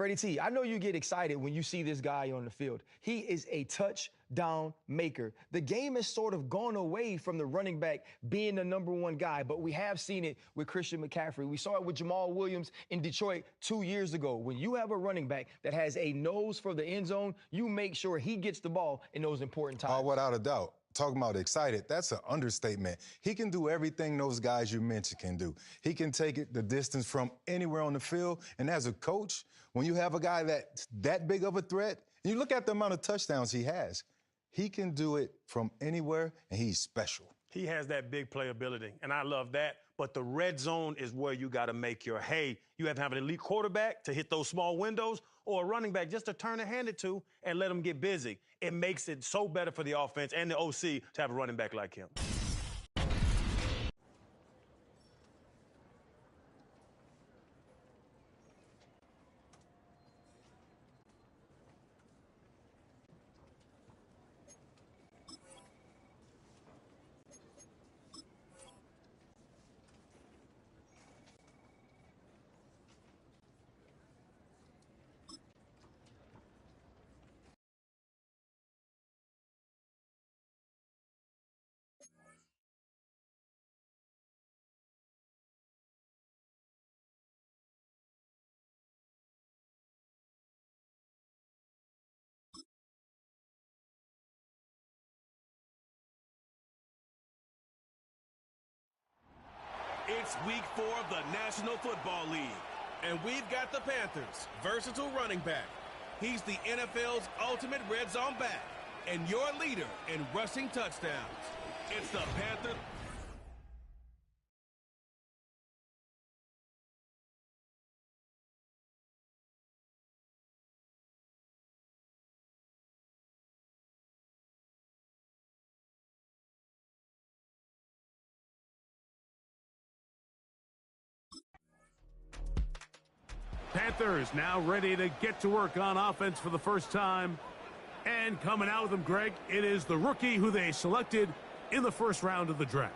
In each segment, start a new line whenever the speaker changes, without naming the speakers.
Freddie T, I know you get excited when you see this guy on the field. He is a touchdown maker. The game has sort of gone away from the running back being the #1 guy, but we have seen it with Christian McCaffrey. We saw it with Jamal Williams in Detroit 2 years ago. When you have a running back that has a nose for the end zone, you make sure he gets the ball in those important times.
Oh, without a doubt. Talking about excited, that's an understatement. He can do everything those guys you mentioned can do. He can take it the distance from anywhere on the field. And as a coach, when you have a guy that's that big of a threat, and you look at the amount of touchdowns he has, he can do it from anywhere, and he's special.
He has that big playability, and I love that. But the red zone is where you got to make your hay. You have to have an elite quarterback to hit those small windows, or a running back just to turn a hand or two and let them get busy. It makes it so better for the offense and the OC to have a running back like him.
It's week 4 of the National Football League, and we've got the Panthers' versatile running back. He's the NFL's ultimate red zone back and your leader in rushing touchdowns. It's the Panthers.
Panthers now ready to get to work on offense for the first time. And coming out with them, Greg, it is the rookie who they selected in the first round of the draft.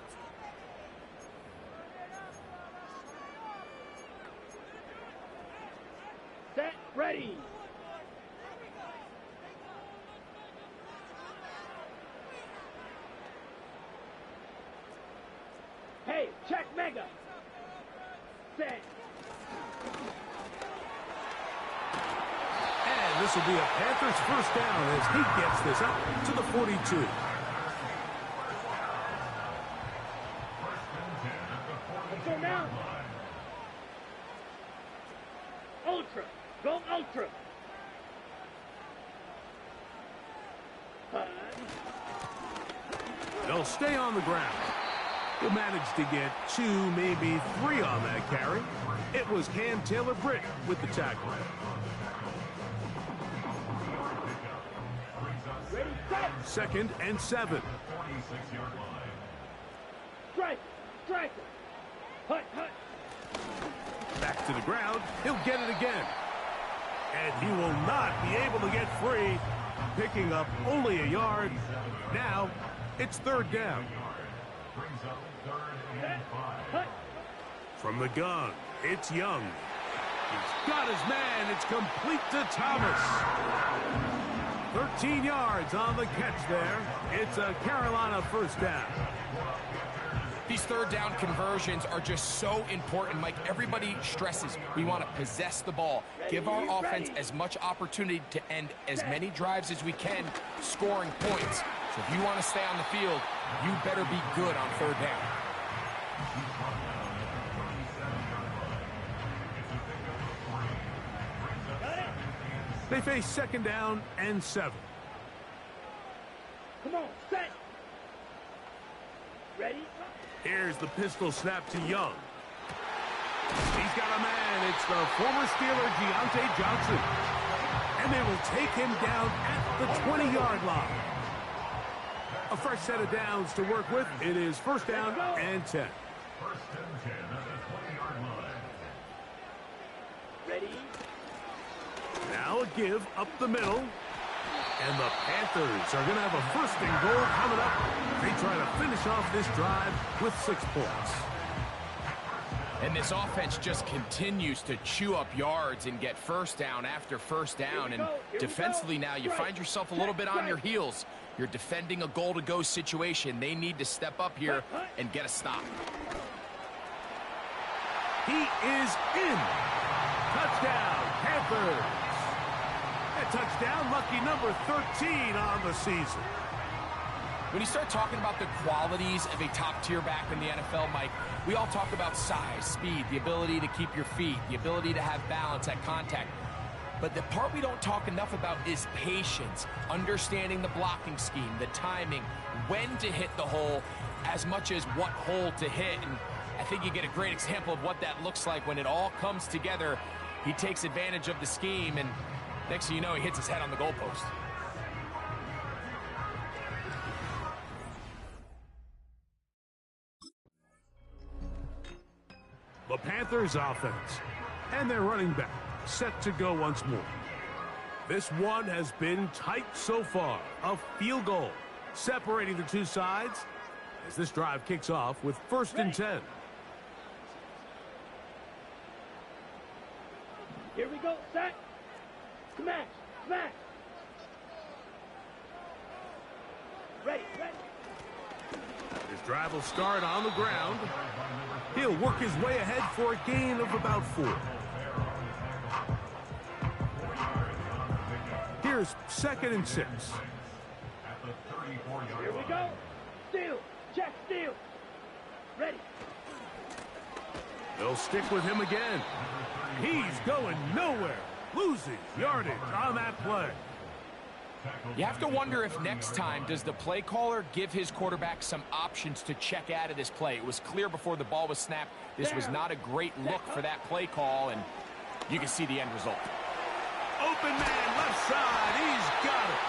Set, ready. Hey, check mega. Set.
This will be a Panthers first down as he gets this up to the 42.
Let's go now. Ultra. Go ultra.
They'll stay on the ground. He'll manage to get 2, maybe 3 on that carry. It was Cam Taylor-Britt with the tackle. Second and 7.
Strike! Strike! Hut! Hut!
Back to the ground. He'll get it again. And he will not be able to get free. Picking up only a yard. Now, it's 3rd down. From the gun, it's Young. He's got his man. It's complete to Thomas. 13 yards on the catch there. It's a Carolina first down.
These 3rd down conversions are just so important, Mike. Everybody stresses we want to possess the ball, give our offense as much opportunity to end as many drives as we can, scoring points. So if you want to stay on the field, you better be good on 3rd down.
They face 2nd down and 7.
Come on, set. Ready?
Here's the pistol snap to Young. He's got a man. It's the former Steeler, Deontay Johnson. And they will take him down at the 20-yard line. A fresh set of downs to work with. It is 1st down and 10.
1st and 10 at the 20-yard line.
Ready?
Now a give up the middle. And the Panthers are going to have a 1st and goal coming up. They try to finish off this drive with 6 points.
And this offense just continues to chew up yards and get first down after first down. And defensively now, you find yourself a little bit on your heels. You're defending a goal-to-go situation. They need to step up here and get a stop.
He is in. Touchdown, Panthers. A touchdown, lucky number 13 on the season.
When you start talking about the qualities of a top-tier back in the NFL, Mike, we all talk about size, speed, the ability to keep your feet, the ability to have balance at contact. But the part we don't talk enough about is patience, understanding the blocking scheme, the timing, when to hit the hole, as much as what hole to hit. And I think you get a great example of what that looks like when it all comes together. He takes advantage of the scheme, and next thing you know, he hits his head on the goalpost.
The Panthers offense and their running back set to go once more. This one has been tight so far. A field goal separating the two sides as this drive kicks off with 1st and 10.
Here we go, set. Smash, smash. Ready.
His drive will start on the ground. He'll work his way ahead for a gain of about 4. Here's 2nd and 6.
Here we go. Steal, check, steal. Ready.
They'll stick with him again. He's going nowhere. Losing yardage on that play.
You have to wonder if next time, does the play caller give his quarterback some options to check out of this play? It was clear before the ball was snapped. This was not a great look for that play call, and you can see the end result.
Open man, left side. He's got it.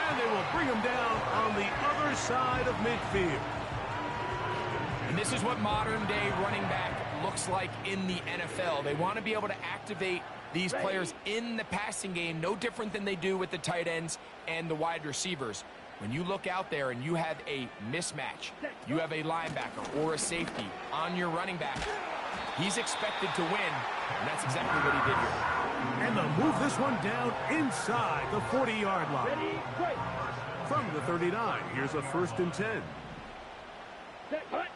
And they will bring him down on the other side of midfield.
And this is what modern-day running back looks like in the NFL. They want to be able to activate these players in the passing game, no different than they do with the tight ends and the wide receivers. When you look out there and you have a mismatch, you have a linebacker or a safety on your running back, he's expected to win, and that's exactly what he did here.
And they'll move this one down inside the 40-yard line.
Ready, break.
From the 39, here's a 1st and 10.
Set, cut.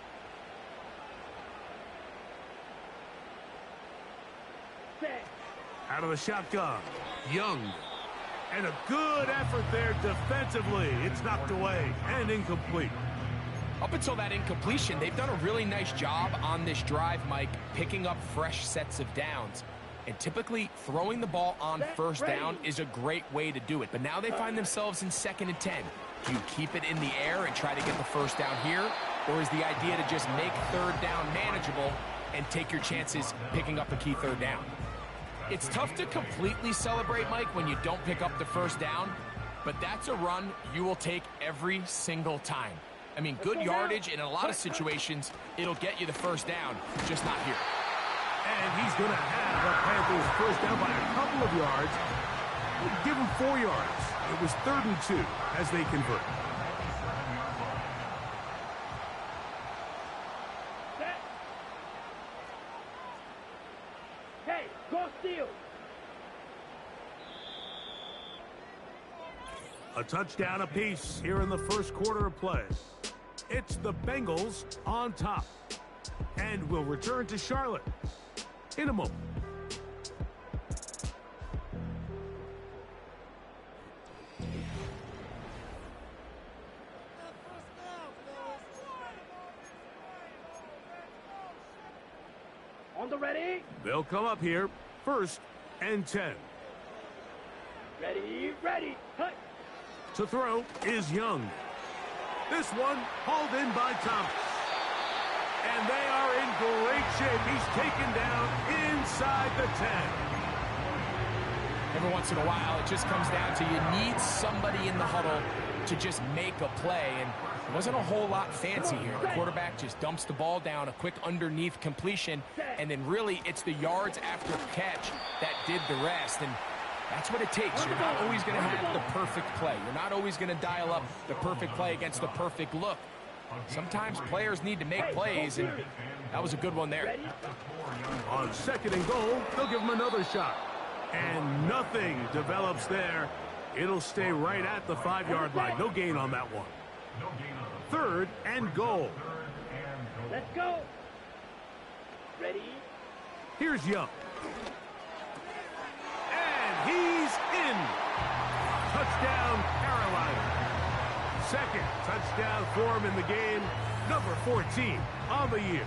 Set.
Out of the shotgun, Young. And a good effort there defensively. It's knocked away and incomplete.
Up until that incompletion, they've done a really nice job on this drive, Mike, picking up fresh sets of downs. And typically, throwing the ball on 1st down is a great way to do it. But now they find themselves in 2nd and 10. Do you keep it in the air and try to get the 1st down here? Or is the idea to just make 3rd down manageable and take your chances picking up a key 3rd down? It's tough to completely celebrate, Mike, when you don't pick up the 1st down, but that's a run you will take every single time. I mean, good yardage, and in a lot of situations, it'll get you the 1st down, just not here.
And he's going to have the Panthers 1st down by a couple of yards. We'll give him 4 yards. It was 3rd and 2 as they convert.
Hey, go steal.
A touchdown apiece here in the 1st quarter of play. It's the Bengals on top. And we'll return to Charlotte in a moment.
On the ready.
They'll come up here, 1st and 10.
Ready. Cut.
To throw is Young. This one hauled in by Thomas. And they are in great shape. He's taken down inside the 10.
Every once in a while, it just comes down to you need somebody in the huddle to just make a play. And it wasn't a whole lot fancy here. The quarterback just dumps the ball down, a quick underneath completion, and then really it's the yards after catch that did the rest. And that's what it takes. You're not always going to have the perfect play. You're not always going to dial up the perfect play against the perfect look. Sometimes players need to make plays, and that was a good one there.
On 2nd and goal, they'll give him another shot. And nothing develops there. It'll stay right at the 5-yard line. No gain on that one. 3rd and goal.
Let's go. Ready?
Here's Young. And he's in. Touchdown, Carolina. 2nd touchdown for him in the game. Number 14 on the year.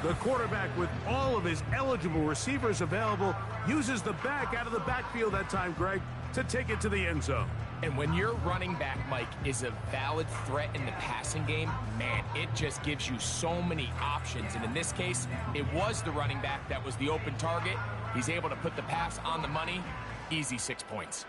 The quarterback, with all of his eligible receivers available, uses the back out of the backfield that time, Greg, to take it to the end zone.
And when your running back, Mike, is a valid threat in the passing game, man, it just gives you so many options. And in this case, it was the running back that was the open target. He's able to put the pass on the money. Easy 6 points.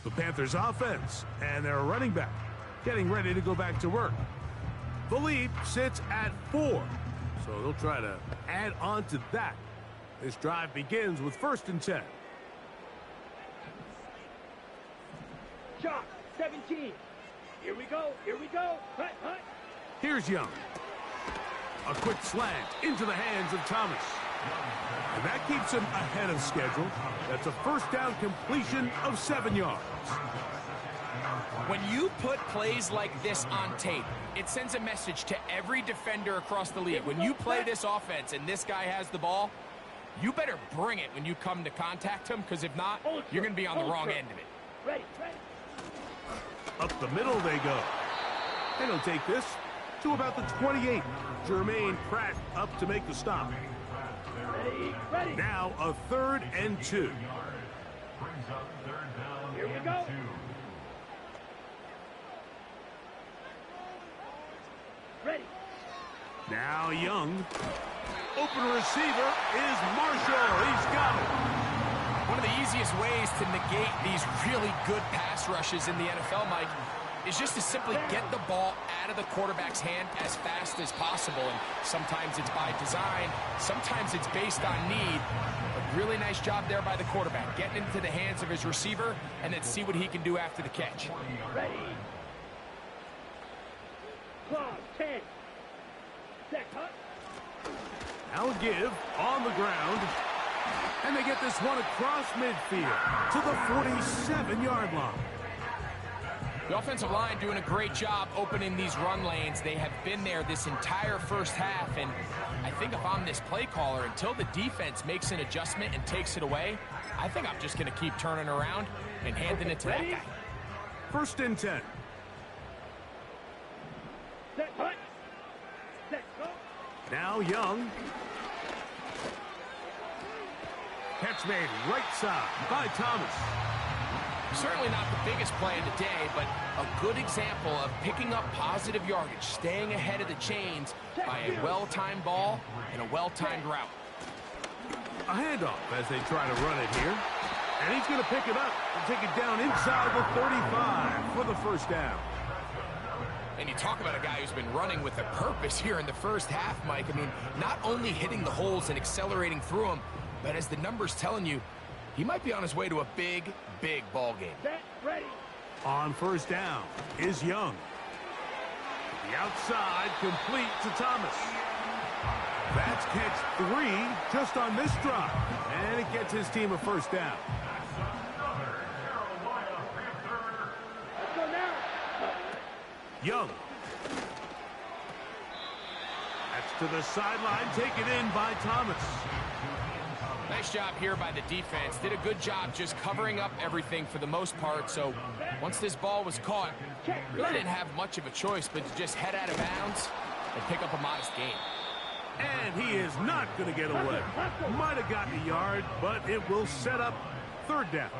The Panthers offense and their running back getting ready to go back to work. The lead sits at 4, so they'll try to add on to that. This drive begins with 1st and 10.
Shot. 17. Here we go. Here we go. Hut, hut.
Here's Young. A quick slant into the hands of Thomas. And that keeps him ahead of schedule. That's a 1st down completion of 7 yards.
When you put plays like this on tape, it sends a message to every defender across the league. When you play this offense and this guy has the ball, you better bring it when you come to contact him, because if not, you're going to be on the wrong end of it.
Ready, ready.
Up the middle they go. And he'll take this to about the 28. Jermaine Pratt up to make the stop.
Ready, ready.
Now a 3rd and 2.
Here we go. Ready.
Now Young. Open receiver is Marshall. He's got it.
One of the easiest ways to negate these really good pass rushes in the NFL, Mike, is just to simply get the ball out of the quarterback's hand as fast as possible. And sometimes it's by design, sometimes it's based on need. A really nice job there by the quarterback, getting into the hands of his receiver and then see what he can do after the catch.
Ready. Clock, 10. Set, hut.
Now give on the ground. And they get this one across midfield to the 47-yard line.
The offensive line doing a great job opening these run lanes. They have been there this entire 1st half, and I think if I'm this play caller, until the defense makes an adjustment and takes it away, I think I'm just going to keep turning around and handing it to that guy.
1st and 10.
Set, hut. Set, go.
Now Young. Catch made right side by Thomas.
Certainly not the biggest play of the day, but a good example of picking up positive yardage, staying ahead of the chains by a well-timed ball and a well-timed route.
A handoff as they try to run it here. And he's going to pick it up and take it down inside the 35 for the 1st down.
And you talk about a guy who's been running with a purpose here in the 1st half, Mike. I mean, not only hitting the holes and accelerating through them, but as the numbers telling you, he might be on his way to a big, big ball game.
Set, ready.
On 1st down is Young. The outside complete to Thomas. That's catch 3 just on this drive. And it gets his team a 1st down.
Let's go now.
Young. That's to the sideline, taken in by Thomas.
Nice job here by the defense. Did a good job just covering up everything for the most part. So once this ball was caught, really didn't have much of a choice but to just head out of bounds and pick up a modest gain.
And he is not going to get away. Might have gotten a yard, but it will set up 3rd down.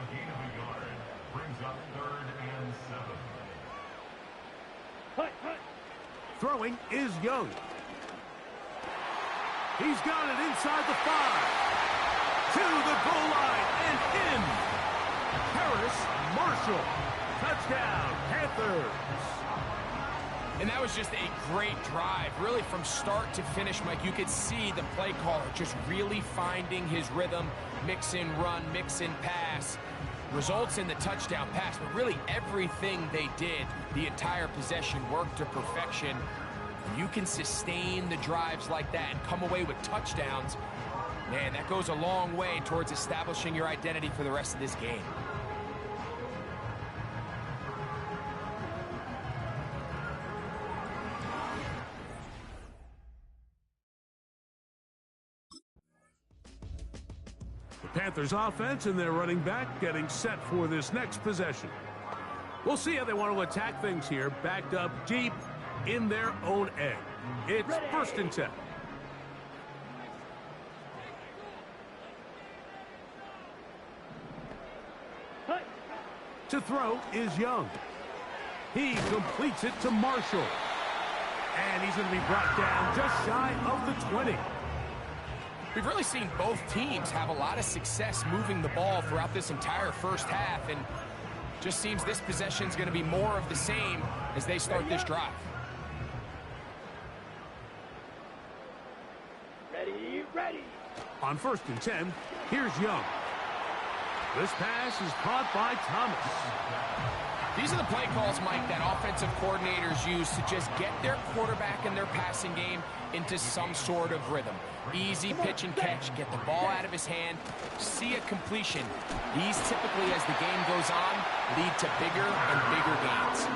Throwing is Young. He's got it inside the 5. To the goal line and in. Harris Marshall. Touchdown, Panthers.
And that was just a great drive. Really, from start to finish, Mike, you could see the play caller just really finding his rhythm. Mix in run, mix in pass. Results in the touchdown pass. But really, everything they did, the entire possession, worked to perfection. When you can sustain the drives like that and come away with touchdowns, man, that goes a long way towards establishing your identity for the rest of this game.
Panthers offense and their running back getting set for this next possession. We'll see how they want to attack things here, backed up deep in their own end. It's 1st and 10. To throw is Young. He completes it to Marshall. And he's going to be brought down just shy of the 20.
We've really seen both teams have a lot of success moving the ball throughout this entire first half, and just seems this possession is going to be more of the same as they start this drive.
Ready.
On 1st and 10, here's Young. This pass is caught by Thomas.
These are the play calls, Mike, that offensive coordinators use to just get their quarterback and their passing game into some sort of rhythm. Easy pitch and catch, get the ball out of his hand, see a completion. These typically, as the game goes on, lead to bigger and bigger gains.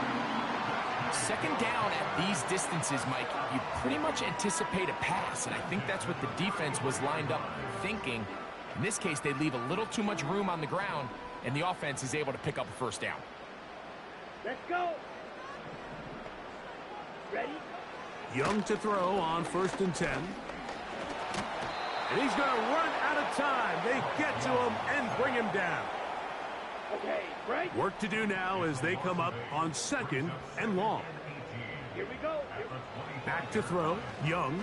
2nd down at these distances, Mike, you pretty much anticipate a pass, and I think that's what the defense was lined up thinking. In this case, they leave a little too much room on the ground, and the offense is able to pick up a 1st down.
Let's go. Ready?
Young to throw on 1st and 10. And he's going to run out of time. They get to him and bring him down.
Okay, break.
Work to do now as they come up on 2nd and long.
Here we go.
Back to throw, Young.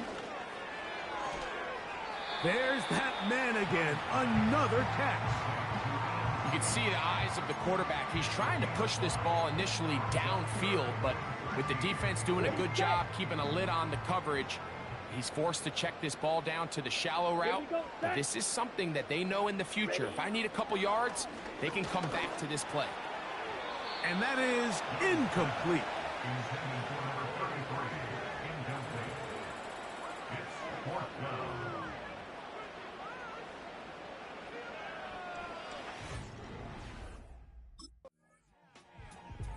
There's that man again, another catch.
You can see the eyes of the quarterback. He's trying to push this ball initially downfield, but with the defense doing a good job keeping a lid on the coverage, he's forced to check this ball down to the shallow route. But this is something that they know in the future. If I need a couple yards, they can come back to this play.
And that is incomplete.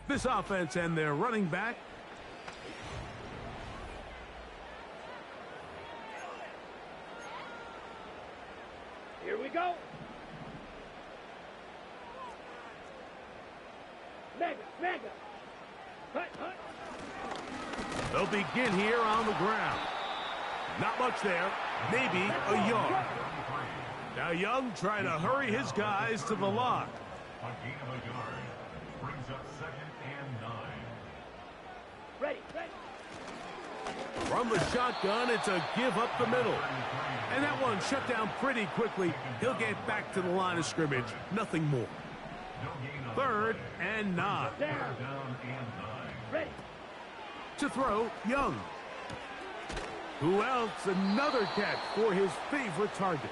This offense and their running back.
Here we go. Mega. Hut.
They'll begin here on the ground. Not much there. Maybe a yard. Now Young trying to hurry his guys to the line.
A gain of a yard brings up 2nd and 9.
Ready.
From the shotgun, it's a give up the middle. And that one shut down pretty quickly. He'll get back to the line of scrimmage. Nothing more. 3rd and 9.
Down. Ready.
To throw, Young. Who else? Another catch for his favorite target.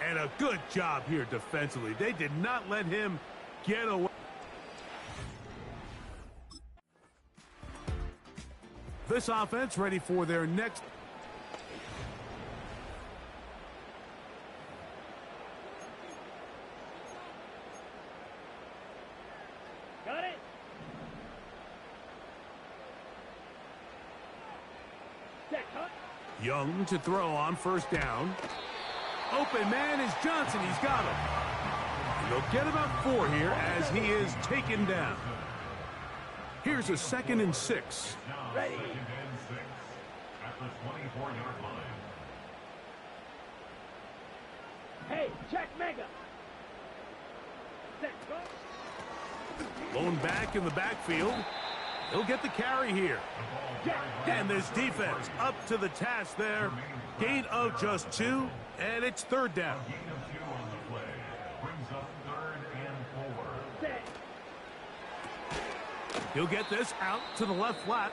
And a good job here defensively. They did not let him get away. This offense ready for their next.
Got it. Set, hut.
Young to throw on 1st down. Open man is Johnson. He's got him. And they'll get about 4 here as he is taken down. Here's a 2nd and 6.
Ready.
At the 24-yard line.
Hey, check Mega. Set, go.
Blown back in the backfield. He'll get the carry here. And this defense up to the task there. Gain of just 2, and it's third down.
Gain of 2 on the play. Brings up 3rd and 4.
He'll get this out to the left flat.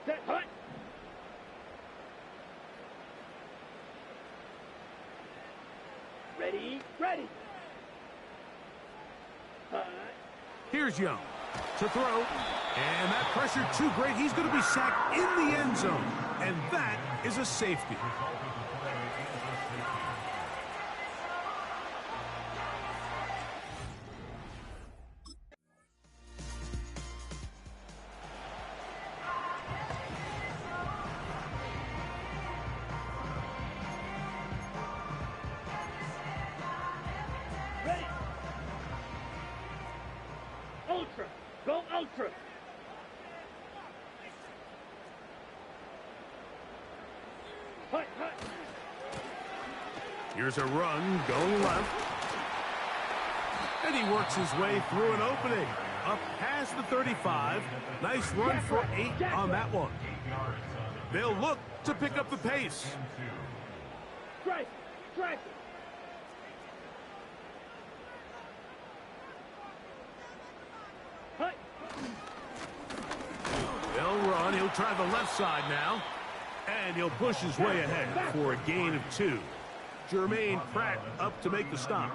Set, hut. Ready, ready. Hut.
Here's Young to throw. And that pressure too great. He's going to be sacked in the end zone. And that is a safety.
Ready. Ultra. Go ultra. Hut, hut.
Here's a run going left. And he works his way through an opening. Up past the 35. Nice run for 8 on that one. They'll look to pick up the pace.
Strike. Strike. Hut.
They'll run. He'll try the left side now. And he'll push his way ahead for a gain of 2. Jermaine Pratt up to make the stop.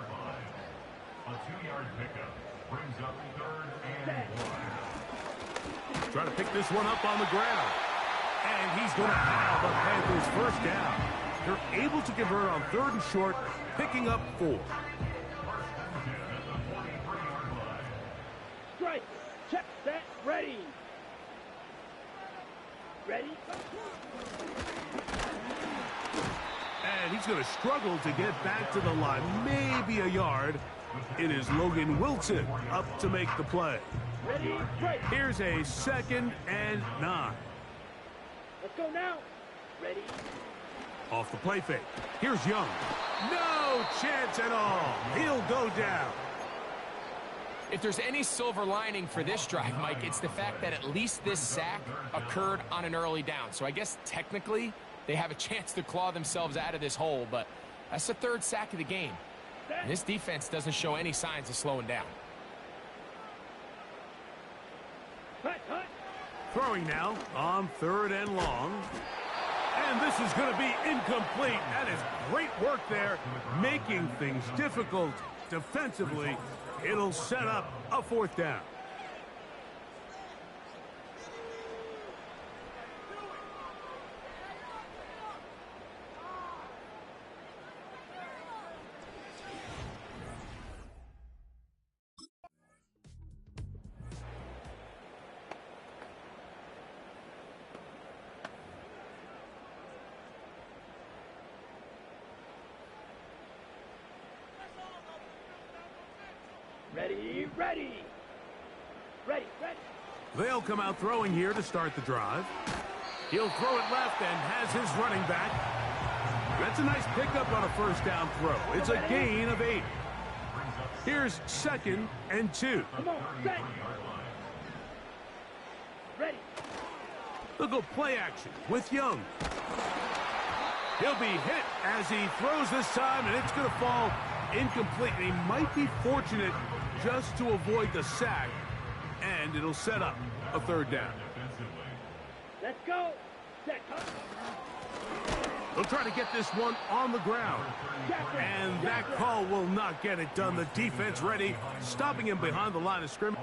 A 2-yard pickup brings up 3rd and 1.
Try to pick this one up on the ground. And he's going to have the Panthers first down. They're able to convert on 3rd and short, picking up 4.
Strike. Check. Set. Ready. Ready.
And he's going to struggle to get back to the line. Maybe a yard. It is Logan Wilson up to make the play.
Ready. Strike.
Here's a 2nd and 9.
Let's go now. Ready.
Off the play fake. Here's Young. No chance at all. He'll go down.
If there's any silver lining for this drive, Mike, it's the fact that at least this sack occurred on an early down. So I guess technically they have a chance to claw themselves out of this hole, but that's the 3rd sack of the game. And this defense doesn't show any signs of slowing down.
Hut, hut.
Throwing now on 3rd and long. And this is going to be incomplete. That is great work there, making things difficult defensively. It'll set up a 4th down.
Ready, ready. Ready, ready.
They'll come out throwing here to start the drive. He'll throw it left and has his running back. That's a nice pickup on a 1st down throw. It's a gain of 8. Here's 2nd and 2.
Come on, set. Ready.
They'll go play action with Young. He'll be hit as he throws this time, and it's going to fall incomplete. And he might be fortunate just to avoid the sack, and it'll set up a 3rd down.
Let's go. Set.
They'll try to get this one on the ground. And that call will not get it done. The defense ready, stopping him behind the line of scrimmage.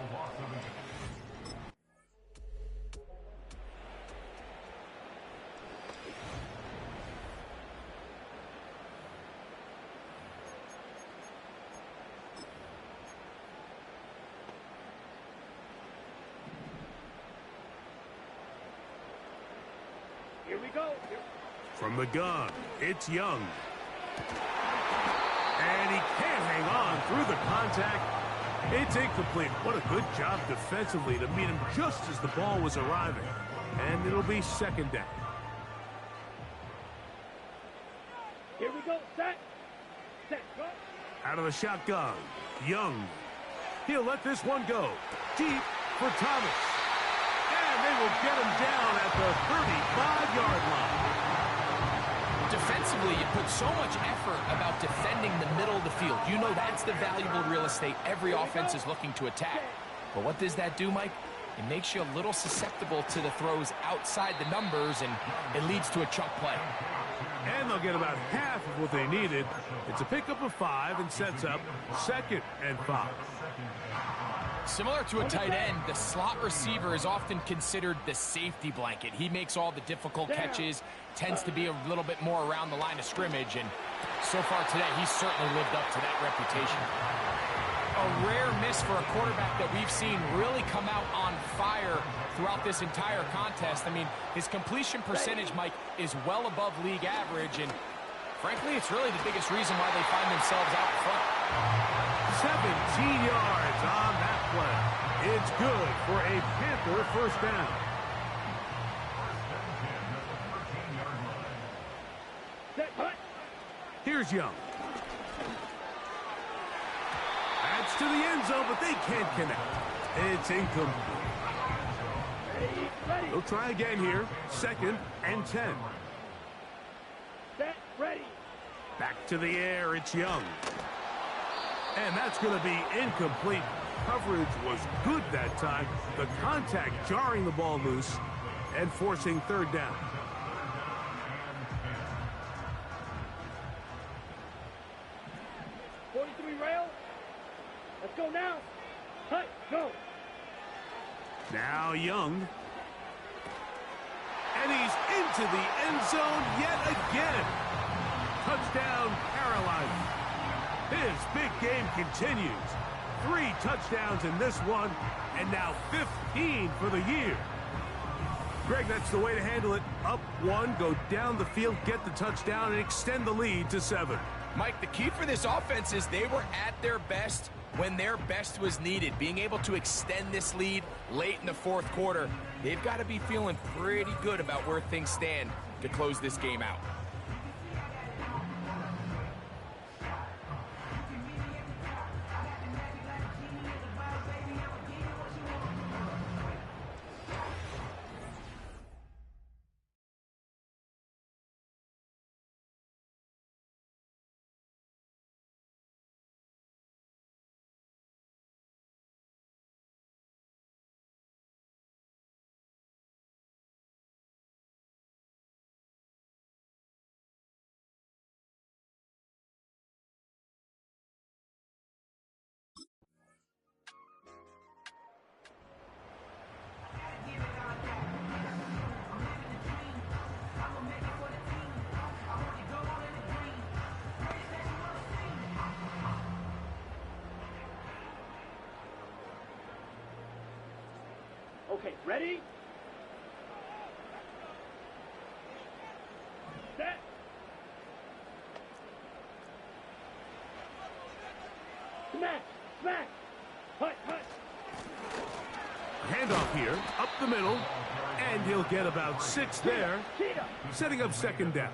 Here we go.
From the gun, it's Young. And he can't hang on through the contact. It's incomplete. What a good job defensively to meet him just as the ball was arriving. And it'll be 2nd down.
Here we go. Set. Set. Go.
Out of the shotgun, Young. He'll let this one go. Deep for Thomas. And they will get him down at the 35-yard line.
Defensively, you put so much effort about defending the middle of the field. You know that's the valuable real estate every offense is looking to attack. But what does that do, Mike? It makes you a little susceptible to the throws outside the numbers, and it leads to a chunk play.
And they'll get about half of what they needed. It's a pickup of 5 and sets up 2nd and 5.
Similar to a tight end, the slot receiver is often considered the safety blanket. He makes all the difficult catches, tends to be a little bit more around the line of scrimmage, and so far today, he's certainly lived up to that reputation. A rare miss for a quarterback that we've seen really come out on fire throughout this entire contest. I mean, his completion percentage, Mike, is well above league average, and frankly, it's really the biggest reason why they find themselves out front.
17 yards on that play. It's good for a Panther first down. Here's Young. That's to the end zone, but they can't connect. It's incomplete. They'll try again here. 2nd and 10.
Set. Ready.
Back to the air, it's Young. And that's going to be incomplete. Coverage was good that time. The contact jarring the ball loose and forcing 3rd down.
Rail. Let's go now. Hut, go.
Now Young. And he's into the end zone yet again. Touchdown, Carolina. His big game continues. 3 touchdowns in this one, and now 15 for the year. Greg, that's the way to handle it. Up 1, go down the field, get the touchdown, and extend the lead to 7.
Mike, the key for this offense is they were at their best when their best was needed. Being able to extend this lead late in the 4th quarter, they've got to be feeling pretty good about where things stand to close this game out.
Okay, ready? Set. Smack, smack. Hut, hut.
Handoff here, up the middle, and he'll get about 6 there, setting up 2nd down.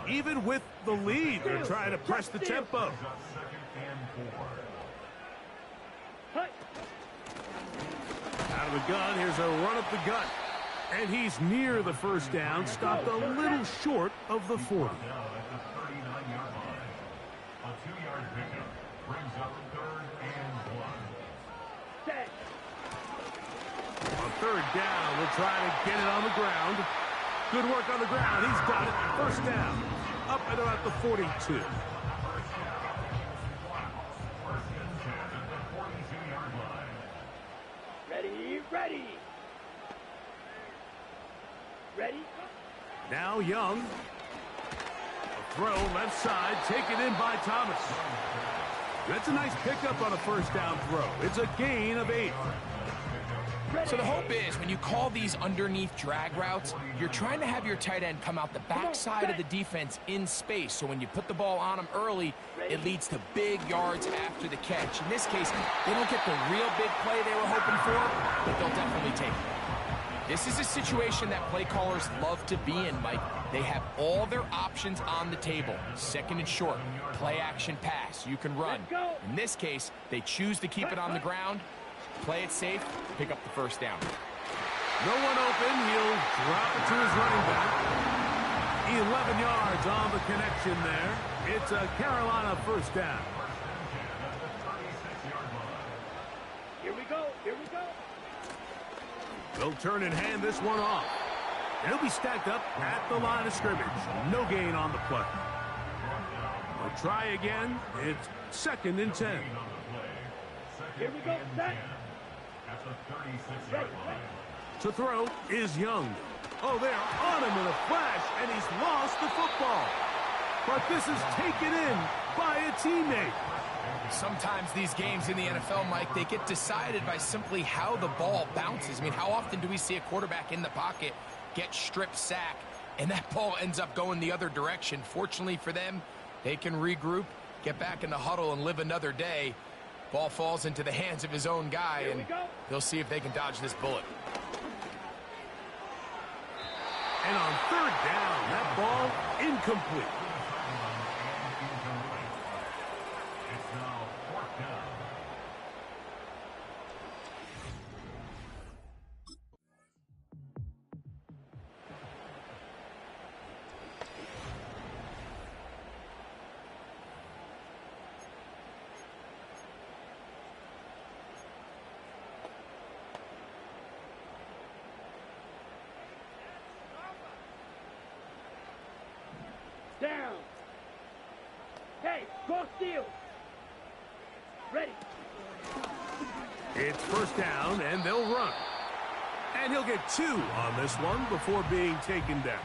Even with the lead, they're trying to press the tempo. Out of the gun, here's a run up the gut. And he's near the 1st down, stopped a little short of the 40.
A 2-yard pickup brings up 3rd and 1.
Set.
On 3rd down, we'll try to get it on the ground. Good work on the ground. He's got it. 1st down. Up at about the 42.
Ready. Ready.
Now Young. A throw left side, taken in by Thomas. That's a nice pickup on a 1st down throw. It's a gain of 8.
So the hope is when you call these underneath drag routes, you're trying to have your tight end come out the backside of the defense in space. So when you put the ball on him early, it leads to big yards after the catch. In this case, they don't get the real big play they were hoping for, but they'll definitely take it. This is a situation that play callers love to be in, Mike. They have all their options on the table. Second and short, play action pass. You can run. In this case, they choose to keep it on the ground, play it safe, pick up the first down.
No one open. He'll drop it to his running back. 11 yards on the connection there. It's a Carolina first down.
Here we go. Here we go.
They'll turn and hand this one off. He'll be stacked up at the line of scrimmage. No gain on the play. They'll try again. It's 2nd and 10.
Here we go. Set.
To throw is Young. Oh, they're on him in a flash, and he's lost the football. But this is taken in by a teammate.
Sometimes these games in the NFL, Mike, they get decided by simply how the ball bounces. I mean, how often do we see a quarterback in the pocket get strip sack, and that ball ends up going the other direction? Fortunately for them, they can regroup, get back in the huddle, and live another day. Ball falls into the hands of his own guy, and they'll see if they can dodge this bullet.
And on 3rd down, that ball incomplete.
It's now 4th down.
Down. Hey, cross field. Ready.
It's 1st down, and they'll run. And he'll get 2 on this one before being taken down.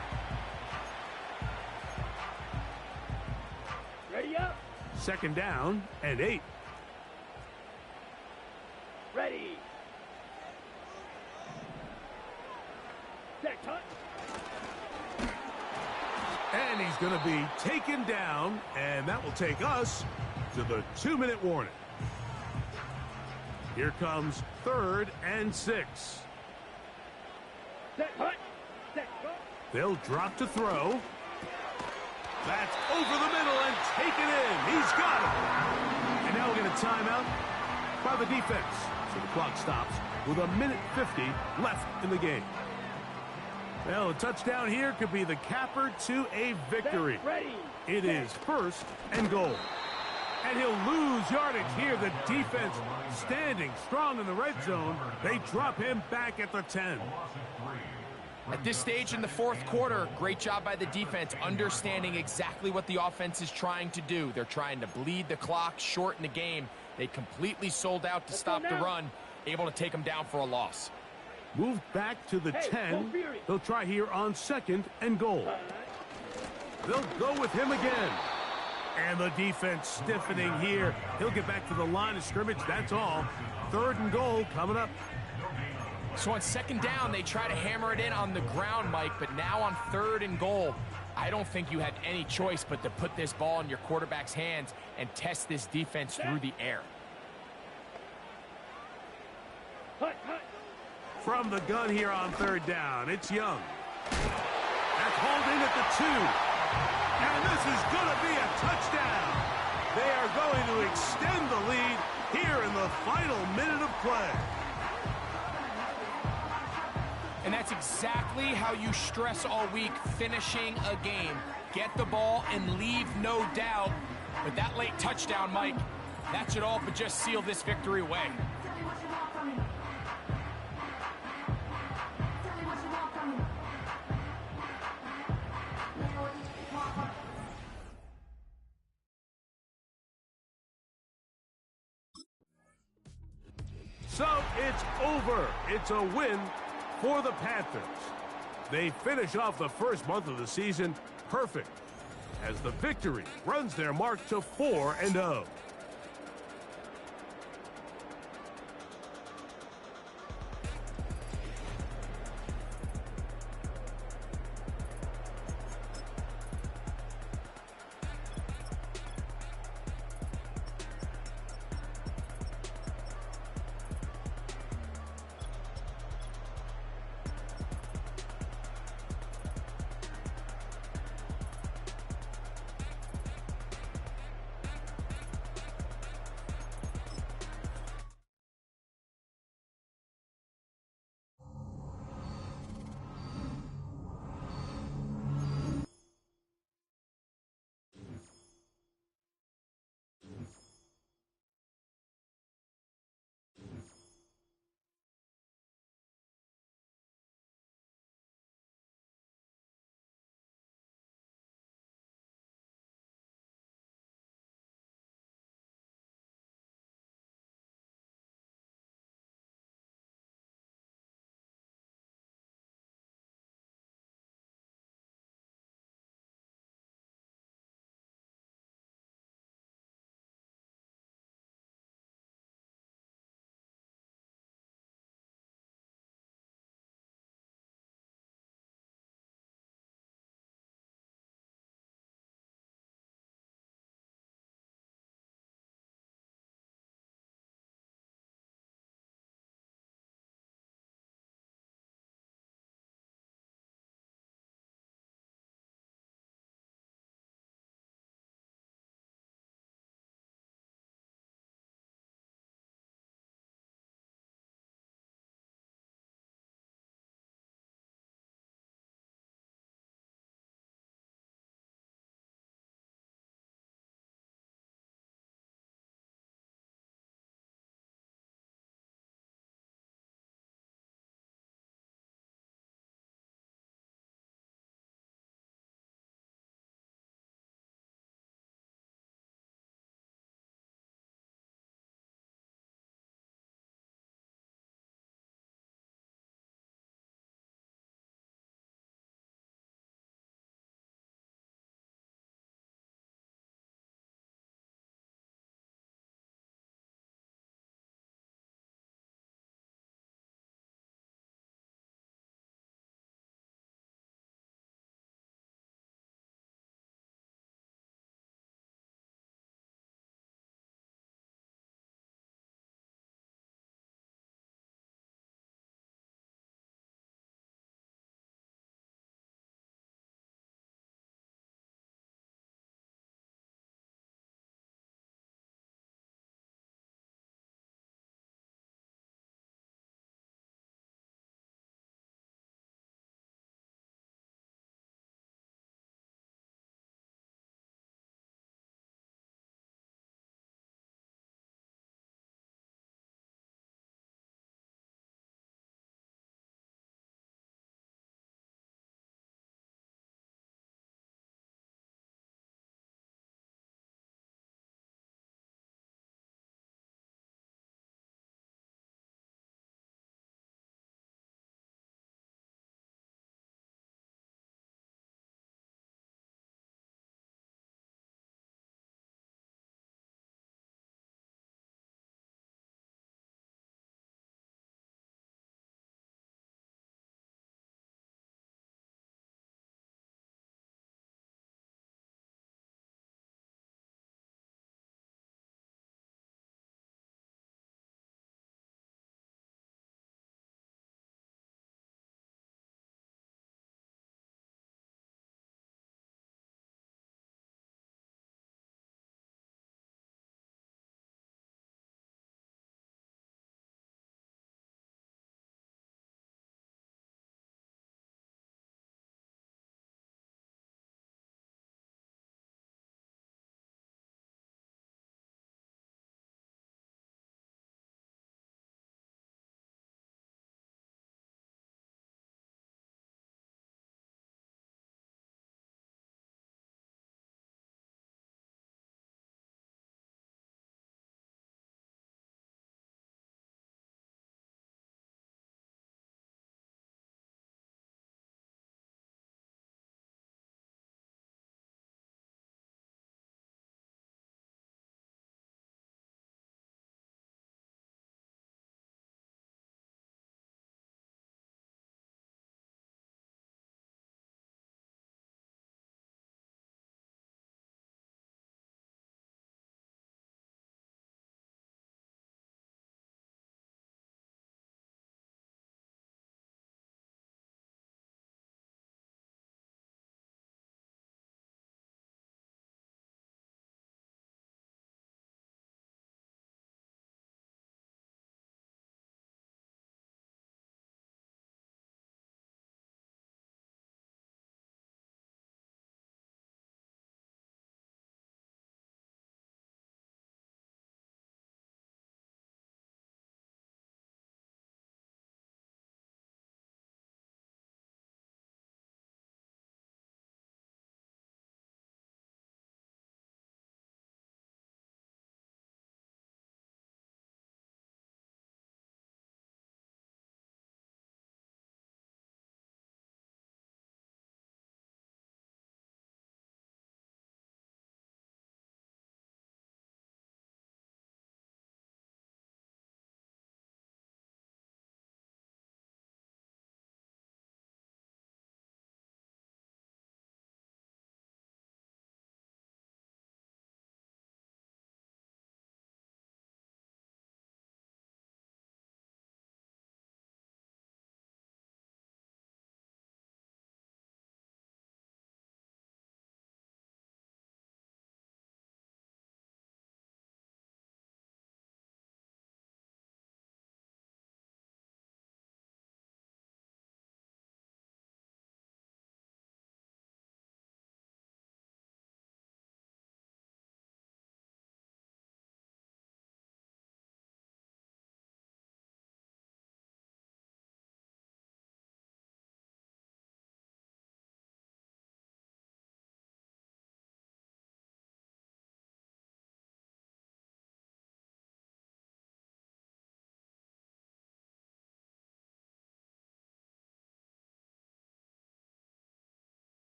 Ready up.
2nd down and 8.
Ready. Set, cut.
And he's going to be taken down, and that will take us to the 2-minute warning. Here comes 3rd and 6.
Set, cut. Set, go.
They'll drop to throw. That's over the middle and taken in. He's got it. And now we're going to timeout by the defense. So the clock stops with 1:50 left in the game. Well, a touchdown here could be the capper to a victory.
Ready.
It is 1st and goal. And he'll lose yardage here. The defense standing strong in the red zone. They drop him back at the 10.
At this stage in the 4th quarter, great job by the defense, understanding exactly what the offense is trying to do. They're trying to bleed the clock, shorten the game. They completely sold out to stop the run, able to take them down for a loss.
Moved back to the 10. They'll try here on 2nd and goal. They'll go with him again. And the defense stiffening here. He'll get back to the line of scrimmage, that's all. 3rd and goal coming up.
So on 2nd down, they try to hammer it in on the ground, Mike, but now on 3rd and goal, I don't think you had any choice but to put this ball in your quarterback's hands and test this defense through the air.
From the gun here on 3rd down, it's Young. That's hauled in at the 2. And this is going to be a touchdown. They are going to extend the lead here in the final minute of play.
And that's exactly how you stress all week, finishing a game. Get the ball and leave no doubt. But that late touchdown, Mike, that should all but just seal this victory away.
So it's over. It's a win for the Panthers. They finish off the first month of the season perfect as the victory runs their mark to 4-0.